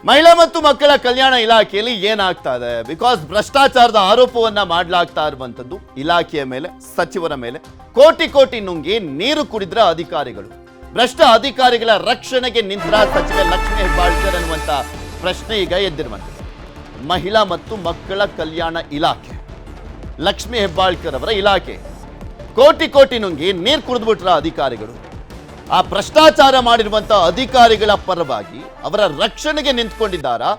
ಮಹಿಳಾ ಮತ್ತು ಮಕ್ಕಳ ಕಲ್ಯಾಣ ಇಲಾಖೆಯಲ್ಲಿ ಏನಾಗ್ತಾ ಇದೆ? ಬಿಕಾಸ್ ಭ್ರಷ್ಟಾಚಾರದ ಆರೋಪವನ್ನ ಮಾಡಲಾಗ್ತಾ ಇರುವಂತದ್ದು ಇಲಾಖೆಯ ಮೇಲೆ, ಸಚಿವರ ಮೇಲೆ. ಕೋಟಿ ಕೋಟಿ ನುಂಗಿ ನೀರು ಕುಡಿದ್ರ ಅಧಿಕಾರಿಗಳು. ಭ್ರಷ್ಟ ಅಧಿಕಾರಿಗಳ ರಕ್ಷಣೆಗೆ ನಿಂತರ ಸಚಿವೆ ಲಕ್ಷ್ಮೀ ಹೆಬ್ಬಾಳ್ಕರ್ ಅನ್ನುವಂತ ಪ್ರಶ್ನೆ ಈಗ ಎದ್ದಿರುವಂತದ್ದು. ಮಹಿಳಾ ಮತ್ತು ಮಕ್ಕಳ ಕಲ್ಯಾಣ ಇಲಾಖೆ, ಲಕ್ಷ್ಮೀ ಹೆಬ್ಬಾಳ್ಕರ್ ಅವರ ಇಲಾಖೆ ಕೋಟಿ ಕೋಟಿ ನುಂಗಿ ನೀರು ಕುಡಿದ್ಬಿಟ್ರ ಅಧಿಕಾರಿಗಳು. ಆ ಭ್ರಷ್ಟಾಚಾರ ಮಾಡಿರುವಂತಹ ಅಧಿಕಾರಿಗಳ ಪರವಾಗಿ ಅವರ ರಕ್ಷಣೆಗೆ ನಿಂತ್ಕೊಂಡಿದ್ದಾರಾ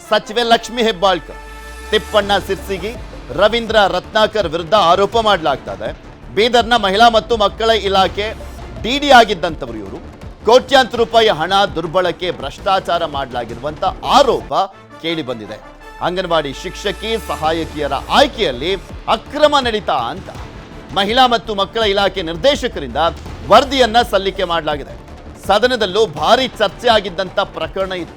ಸಚಿವೆ ಲಕ್ಷ್ಮೀ ಹೆಬ್ಬಾಳ್ಕರ್. ತಿಪ್ಪಣ್ಣ ಸಿರ್ಸಿಗಿ, ರವೀಂದ್ರ ರತ್ನಾಕರ್ ವಿರುದ್ಧ ಆರೋಪ ಮಾಡಲಾಗ್ತಾ ಇದೆ. ಬೀದರ್ನ ಮಹಿಳಾ ಮತ್ತು ಮಕ್ಕಳ ಇಲಾಖೆ ಡಿಡಿ ಆಗಿದ್ದಂಥವರು ಇವರು. ಕೋಟ್ಯಾಂತರ ರೂಪಾಯಿ ಹಣ ದುರ್ಬಳಕೆ, ಭ್ರಷ್ಟಾಚಾರ ಮಾಡಲಾಗಿರುವಂತ ಆರೋಪ ಕೇಳಿ ಬಂದಿದೆ. ಅಂಗನವಾಡಿ ಶಿಕ್ಷಕಿ, ಸಹಾಯಕಿಯರ ಆಯ್ಕೆಯಲ್ಲಿ ಅಕ್ರಮ ನಡೀತಾ ಅಂತ ಮಹಿಳಾ ಮತ್ತು ಮಕ್ಕಳ ಇಲಾಖೆ ನಿರ್ದೇಶಕರಿಂದ ವರದಿಯನ್ನ ಸಲ್ಲಿಕೆ ಮಾಡಲಾಗಿದೆ. ಸದನದಲ್ಲೂ ಭಾರಿ ಚರ್ಚೆ ಆಗಿದ್ದಂಥ ಪ್ರಕರಣ ಇದು.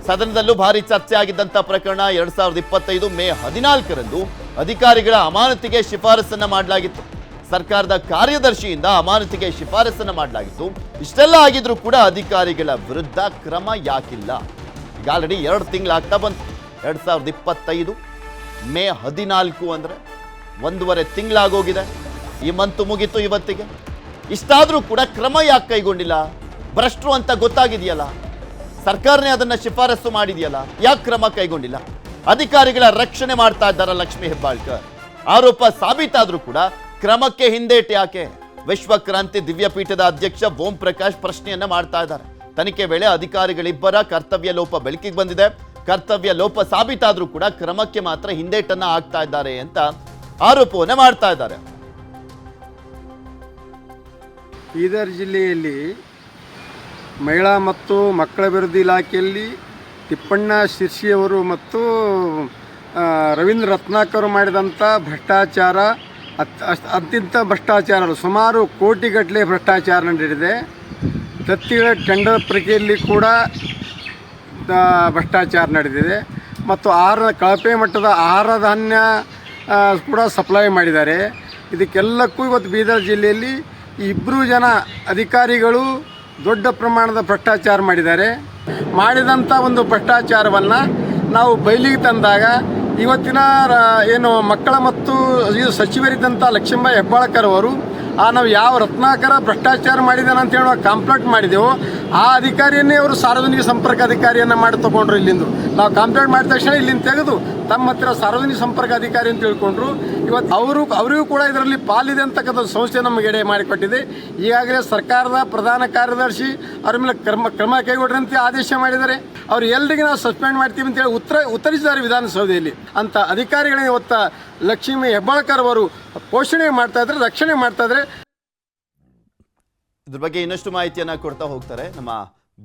ಸದನದಲ್ಲೂ ಭಾರಿ ಚರ್ಚೆ ಆಗಿದ್ದಂಥ ಪ್ರಕರಣ 2025 ಮೇ 14ರಂದು ಅಧಿಕಾರಿಗಳ ಅಮಾನತಿಗೆ ಶಿಫಾರಸನ್ನ ಮಾಡಲಾಗಿತ್ತು. ಸರ್ಕಾರದ ಕಾರ್ಯದರ್ಶಿಯಿಂದ ಅಮಾನತಿಗೆ ಶಿಫಾರಸನ್ನ ಮಾಡಲಾಗಿತ್ತು. ಇಷ್ಟೆಲ್ಲ ಆಗಿದ್ರೂ ಕೂಡ ಅಧಿಕಾರಿಗಳ ವಿರುದ್ಧ ಕ್ರಮ ಯಾಕಿಲ್ಲ? ಈಗ ಆಲ್ರೆಡಿ 2 ತಿಂಗಳಾಗ್ತಾ ಬಂತು. 2025 ಮೇ 14 ಅಂದ್ರೆ 1.5 ತಿಂಗಳಾಗೋಗಿದೆ. ಈ ಮಂತು ಮುಗೀತು ಇವತ್ತಿಗೆ. ಇಷ್ಟಾದರೂ ಕೂಡ ಕ್ರಮ ಯಾಕೆ ಕೈಗೊಂಡಿಲ್ಲ? ಭ್ರಷ್ಟರು ಅಂತ ಗೊತ್ತಾಗಿದೆಯಲ್ಲ, ಸರ್ಕಾರನೇ ಅದನ್ನ ಶಿಫಾರಸು ಮಾಡಿದೆಯಲ್ಲ, ಯಾಕೆ ಕ್ರಮ ಕೈಗೊಂಡಿಲ್ಲ? ಅಧಿಕಾರಿಗಳ ರಕ್ಷಣೆ ಮಾಡ್ತಾ ಇದ್ದಾರ ಲಕ್ಷ್ಮೀ ಹೆಬ್ಬಾಳ್ಕರ್. ಆರೋಪ ಸಾಬೀತಾದ್ರೂ ಕೂಡ ಕ್ರಮಕ್ಕೆ ಹಿಂದೇಟು ಯಾಕೆ? ವಿಶ್ವಕ್ರಾಂತಿ ದಿವ್ಯಪೀಠದ ಅಧ್ಯಕ್ಷ ಓಂ ಪ್ರಕಾಶ್ ಪ್ರಶ್ನೆಯನ್ನ ಮಾಡ್ತಾ ಇದ್ದಾರೆ. ತನಿಖೆ ವೇಳೆ ಅಧಿಕಾರಿಗಳಿಬ್ಬರ ಕರ್ತವ್ಯ ಲೋಪ ಬೆಳಕಿಗೆ ಬಂದಿದೆ. ಕರ್ತವ್ಯ ಲೋಪ ಸಾಬೀತಾದ್ರೂ ಕೂಡ ಕ್ರಮಕ್ಕೆ ಮಾತ್ರ ಹಿಂದೇಟನ್ನ ಹಾಕ್ತಾ ಇದ್ದಾರೆ ಅಂತ ಆರೋಪವನ್ನ ಮಾಡ್ತಾ ಇದ್ದಾರೆ. ಬೀದರ್ ಜಿಲ್ಲೆಯಲ್ಲಿ ಮಹಿಳಾ ಮತ್ತು ಮಕ್ಕಳ ಅಭಿವೃದ್ಧಿ ಇಲಾಖೆಯಲ್ಲಿ ತಿಪ್ಪಣ್ಣ ಶಿರ್ಸಿಯವರು ಮತ್ತು ರವೀಂದ್ರ ರತ್ನಾಕರ್ ಮಾಡಿದಂಥ ಭ್ರಷ್ಟಾಚಾರ ಅತ್ಯಂತ ಭ್ರಷ್ಟಾಚಾರ, ಸುಮಾರು ಕೋಟಿಗಟ್ಟಲೆ ಭ್ರಷ್ಟಾಚಾರ ನಡೆದಿದೆ. ದತ್ತಿಗಳ ಟೆಂಡರ್ ಪ್ರಕ್ರಿಯೆಯಲ್ಲಿ ಕೂಡ ಭ್ರಷ್ಟಾಚಾರ ನಡೆದಿದೆ ಮತ್ತು ಕಳಪೆ ಮಟ್ಟದ ಆಹಾರ ಧಾನ್ಯ ಕೂಡ ಸಪ್ಲೈ ಮಾಡಿದ್ದಾರೆ. ಇದಕ್ಕೆಲ್ಲಕ್ಕೂ ಇವತ್ತು ಬೀದರ್ ಜಿಲ್ಲೆಯಲ್ಲಿ ಇಬ್ಬರು ಜನ ಅಧಿಕಾರಿಗಳು ದೊಡ್ಡ ಪ್ರಮಾಣದ ಭ್ರಷ್ಟಾಚಾರ ಮಾಡಿದಂಥ ಒಂದು ಭ್ರಷ್ಟಾಚಾರವನ್ನು ನಾವು ಬಯಲಿಗೆ ತಂದಾಗ ಇವತ್ತಿನ ಏನು ಮಕ್ಕಳ ಮತ್ತು ಸಚಿವರಿದ್ದಂಥ ಲಕ್ಷ್ಮೀಬಾಯಿ ಹೆಬ್ಬಾಳ್ಕರ್ ಅವರು ನಾವು ಯಾವ ರತ್ನಾಕರ ಭ್ರಷ್ಟಾಚಾರ ಮಾಡಿದಾನೆ ಅಂತ ಹೇಳುವ ಕಂಪ್ಲೇಂಟ್ ಮಾಡಿದೆವು. ಆ ಅಧಿಕಾರಿಯನ್ನೇ ಅವರು ಸಾರ್ವಜನಿಕ ಸಂಪರ್ಕ ಅಧಿಕಾರಿಯನ್ನು ಮಾಡಿ ತಗೊಂಡ್ರು. ಇಲ್ಲಿಂದು ನಾವು ಕಂಪ್ಲೇಂಟ್ ಮಾಡಿದ ತಕ್ಷಣ ಇಲ್ಲಿಂದ ತೆಗೆದು ತಮ್ಮ ಹತ್ತಿರ ಸಾರ್ವಜನಿಕ ಸಂಪರ್ಕ ಅಧಿಕಾರಿ ಅಂತ ತಿಳ್ಕೊಂಡ್ರು. ಇವತ್ತು ಅವರಿಗೂ ಕೂಡ ಇದರಲ್ಲಿ ಪಾಲಿದೆ ಅಂತಕ್ಕಂಥ ಸಂಸ್ಥೆ ನಮಗೆ ಎಡೆ ಮಾಡಿಕೊಟ್ಟಿದೆ. ಈಗಾಗಲೇ ಸರ್ಕಾರದ ಪ್ರಧಾನ ಕಾರ್ಯದರ್ಶಿ ಅವ್ರ ಮೇಲೆ ಕ್ರಮ ಕೈಗೊಳ್ಳ್ರಂತೆ ಆದೇಶ ಮಾಡಿದ್ದಾರೆ. ಅವ್ರು ಎಲ್ರಿಗೂ ನಾವು ಸಸ್ಪೆಂಡ್ ಮಾಡ್ತೀವಿ ಅಂತೇಳಿ ಉತ್ತರಿಸಿದ್ದಾರೆ ವಿಧಾನಸೌಧೆಯಲ್ಲಿ. ಅಂತ ಅಧಿಕಾರಿಗಳಿಗೆ ಇವತ್ತು ಲಕ್ಷ್ಮೀ ಹೆಬ್ಬಾಳ್ಕರ್ ಅವರು ಪೋಷಣೆ ಮಾಡ್ತಾ ಇದ್ರೆ, ರಕ್ಷಣೆ ಮಾಡ್ತಾ ಇದ್ರೆ. ಇದ್ರ ಬಗ್ಗೆ ಇನ್ನಷ್ಟು ಮಾಹಿತಿಯನ್ನ ಕೊಡ್ತಾ ಹೋಗ್ತಾರೆ ನಮ್ಮ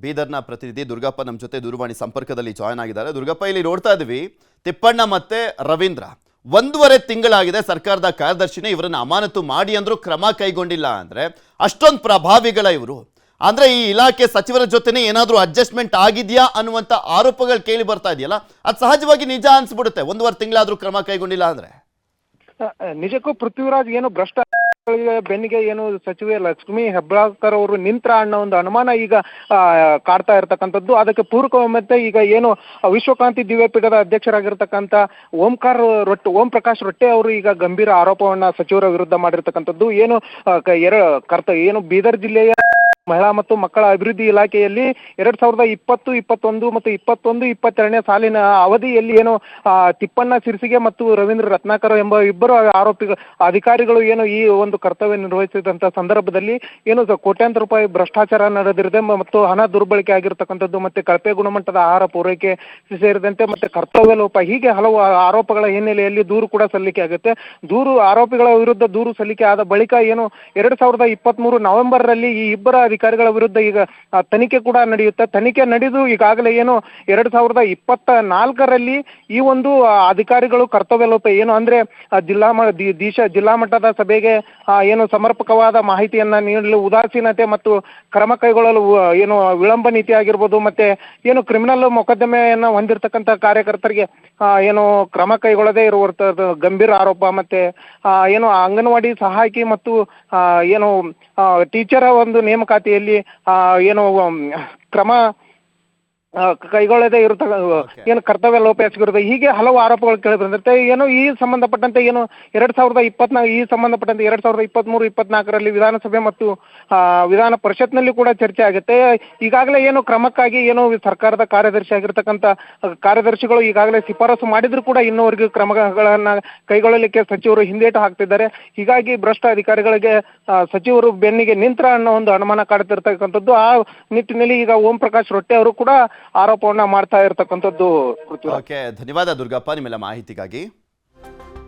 ಬೀದರ್ನ ಪ್ರತಿನಿಧಿ ದುರ್ಗಪ್ಪ. ನಮ್ಮ ಜೊತೆ ದೂರವಾಣಿ ಸಂಪರ್ಕದಲ್ಲಿ ಜಾಯ್ನ್ ಆಗಿದ್ದಾರೆ. ದುರ್ಗಪ್ಪ, ಇಲ್ಲಿ ನೋಡ್ತಾ ಇದ್ವಿ ತಿಪ್ಪಣ್ಣ ಮತ್ತೆ ರವೀಂದ್ರ 1.5 ತಿಂಗಳಾಗಿದೆ ಸರ್ಕಾರದ ಕಾರ್ಯದರ್ಶಿನೇ ಇವರನ್ನ ಅಮಾನತು ಮಾಡಿ ಅಂದ್ರೂ ಕ್ರಮ ಕೈಗೊಂಡಿಲ್ಲ ಅಂದ್ರೆ ಅಷ್ಟೊಂದು ಪ್ರಭಾವಿಗಳ ಇವರು. ಅಂದ್ರೆ ಈ ಇಲಾಖೆ ಸಚಿವರ ಜೊತೆನೆ ಏನಾದ್ರೂ ಅಡ್ಜಸ್ಟ್ಮೆಂಟ್ ಆಗಿದೆಯಾ ಅನ್ನುವಂತ ಆರೋಪಗಳು ಕೇಳಿ ಬರ್ತಾ ಇದೆಯಲ್ಲ, ಅದು ಸಹಜವಾಗಿ ನಿಜ ಅನ್ಸ್ಬಿಡುತ್ತೆ. 1.5 ತಿಂಗಳಾದ್ರೂ ಕ್ರಮ ಕೈಗೊಂಡಿಲ್ಲ ಅಂದ್ರೆ. ನಿಜಕ್ಕೂ ಪೃಥ್ವಿರಾಜ್ ಏನು ಭ್ರಷ್ಟ ಬೆನ್ನಿಗೆ ಏನು ಸಚಿವೆ ಲಕ್ಷ್ಮೀ ಹೆಬ್ಬಾಳ್ಕರ್ ಅವರು ನಿಂತ್ರ ಅನ್ನೋ ಒಂದು ಅನುಮಾನ ಈಗ ಕಾಡ್ತಾ ಇರ್ತಕ್ಕಂಥದ್ದು. ಅದಕ್ಕೆ ಪೂರಕವಂತೆ ಈಗ ಏನು ವಿಶ್ವಕ್ರಾಂತಿ ದಿವ್ಯಪೀಠದ ಅಧ್ಯಕ್ಷರಾಗಿರ್ತಕ್ಕಂಥ ಓಂ ಪ್ರಕಾಶ್ ರೊಟ್ಟೆ ಅವರು ಈಗ ಗಂಭೀರ ಆರೋಪವನ್ನ ಸಚಿವರ ವಿರುದ್ಧ ಮಾಡಿರ್ತಕ್ಕಂಥದ್ದು. ಏನು ಏನು ಬೀದರ್ ಜಿಲ್ಲೆಯ ಮಹಿಳಾ ಮತ್ತು ಮಕ್ಕಳ ಅಭಿವೃದ್ಧಿ ಇಲಾಖೆಯಲ್ಲಿ 2020, 21 ಮತ್ತು 22 ಸಾಲಿನ ಅವಧಿಯಲ್ಲಿ ಏನು ತಿಪ್ಪಣ್ಣ ಸಿರ್ಸಿಗೆ ಮತ್ತು ರವೀಂದ್ರ ರತ್ನಾಕರ್ ಎಂಬ ಇಬ್ಬರು ಅಧಿಕಾರಿಗಳು ಏನು ಈ ಒಂದು ಕರ್ತವ್ಯ ನಿರ್ವಹಿಸಿದಂತ ಸಂದರ್ಭದಲ್ಲಿ ಏನು ಕೋಟ್ಯಾಂತರ ರೂಪಾಯಿ ಭ್ರಷ್ಟಾಚಾರ ನಡೆದಿದೆ ಮತ್ತು ಹಣ ದುರ್ಬಳಕೆ ಆಗಿರ್ತಕ್ಕಂಥದ್ದು, ಮತ್ತೆ ಕಳಪೆ ಗುಣಮಟ್ಟದ ಆಹಾರ ಪೂರೈಕೆ ಸೇರಿದಂತೆ ಮತ್ತೆ ಕರ್ತವ್ಯ ಲೋಪ, ಹೀಗೆ ಹಲವು ಆರೋಪಗಳ ಹಿನ್ನೆಲೆಯಲ್ಲಿ ದೂರು ಕೂಡ ಸಲ್ಲಿಕೆ ಆಗುತ್ತೆ. ಆರೋಪಿಗಳ ವಿರುದ್ಧ ದೂರು ಸಲ್ಲಿಕೆ ಆದ ಬಳಿಕ ಏನು 2023 ನವೆಂಬರ್ನಲ್ಲಿ ಈ ಇಬ್ಬರ ಅಧಿಕಾರಿಗಳ ವಿರುದ್ಧ ಈಗ ತನಿಖೆ ಕೂಡ ನಡೆಯುತ್ತೆ. ತನಿಖೆ ನಡೆದು ಈಗಾಗಲೇ ಏನು 2024ರಲ್ಲಿ ಈ ಒಂದು ಅಧಿಕಾರಿಗಳು ಕರ್ತವ್ಯ ಲೋಪ ಏನು ಅಂದ್ರೆ ಜಿಲ್ಲಾ ಮಟ್ಟದ ಸಭೆಗೆ ಏನು ಸಮರ್ಪಕವಾದ ಮಾಹಿತಿಯನ್ನ ನೀಡಲು ಉದಾಸೀನತೆ ಮತ್ತು ಕ್ರಮ ಕೈಗೊಳ್ಳಲು ಏನು ವಿಳಂಬ ನೀತಿ ಆಗಿರ್ಬೋದು, ಮತ್ತೆ ಏನು ಕ್ರಿಮಿನಲ್ ಮೊಕದ್ದಮೆಯನ್ನ ಹೊಂದಿರತಕ್ಕಂಥ ಕಾರ್ಯಕರ್ತರಿಗೆ ಏನು ಕ್ರಮ ಕೈಗೊಳ್ಳದೇ ಇರುವಂತದ್ದು ಗಂಭೀರ ಆರೋಪ. ಮತ್ತೆ ಏನು ಅಂಗನವಾಡಿ ಸಹಾಯಕಿ ಮತ್ತು ಏನು ಟೀಚರ್ ಒಂದು ನೇಮಕಾತಿಯಲ್ಲಿ ಏನು ಕ್ರಮ ಕೈಗೊಳ್ಳದೇ ಏನು ಕರ್ತವ್ಯ ಲೋಪ ಎಸಗಿರುತ್ತೆ, ಹೀಗೆ ಹಲವು ಆರೋಪಗಳು ಕೇಳಿ ಬಂದಿರುತ್ತೆ. ಏನು ಈ ಸಂಬಂಧಪಟ್ಟಂತೆ ಏನು 2024 ಈ ಸಂಬಂಧಪಟ್ಟಂತೆ 2023-24ರಲ್ಲಿ ವಿಧಾನಸಭೆ ಮತ್ತು ವಿಧಾನ ಪರಿಷತ್ನಲ್ಲಿ ಕೂಡ ಚರ್ಚೆ ಆಗುತ್ತೆ. ಈಗಾಗಲೇ ಏನು ಕ್ರಮಕ್ಕಾಗಿ ಏನು ಸರ್ಕಾರದ ಕಾರ್ಯದರ್ಶಿ ಆಗಿರ್ತಕ್ಕಂಥ ಕಾರ್ಯದರ್ಶಿಗಳು ಈಗಾಗಲೇ ಶಿಫಾರಸು ಮಾಡಿದ್ರು ಕೂಡ ಇನ್ನೂವರೆಗೂ ಕ್ರಮಗಳನ್ನ ಕೈಗೊಳ್ಳಲಿಕ್ಕೆ ಸಚಿವರು ಹಿಂದೇಟು ಹಾಕ್ತಿದ್ದಾರೆ. ಹೀಗಾಗಿ ಭ್ರಷ್ಟ ಅಧಿಕಾರಿಗಳಿಗೆ ಸಚಿವರು ಬೆನ್ನಿಗೆ ನಿಂತ್ರ ಅನ್ನೋ ಒಂದು ಅನುಮಾನ ಕಾಡ್ತಿರ್ತಕ್ಕಂಥದ್ದು. ಆ ನಿಟ್ಟಿನಲ್ಲಿ ಈಗ ಓಂ ಪ್ರಕಾಶ್ ರೊಟ್ಟೆ ಅವರು ಕೂಡ ಆರೋಪವನ್ನ ಮಾಡ್ತಾ ಇರ್ತಕ್ಕಂಥದ್ದು. ಓಕೆ, ಧನ್ಯವಾದ ದುರ್ಗಪ್ಪ ನಿಮ್ಮೆಲ್ಲ ಮಾಹಿತಿಗಾಗಿ.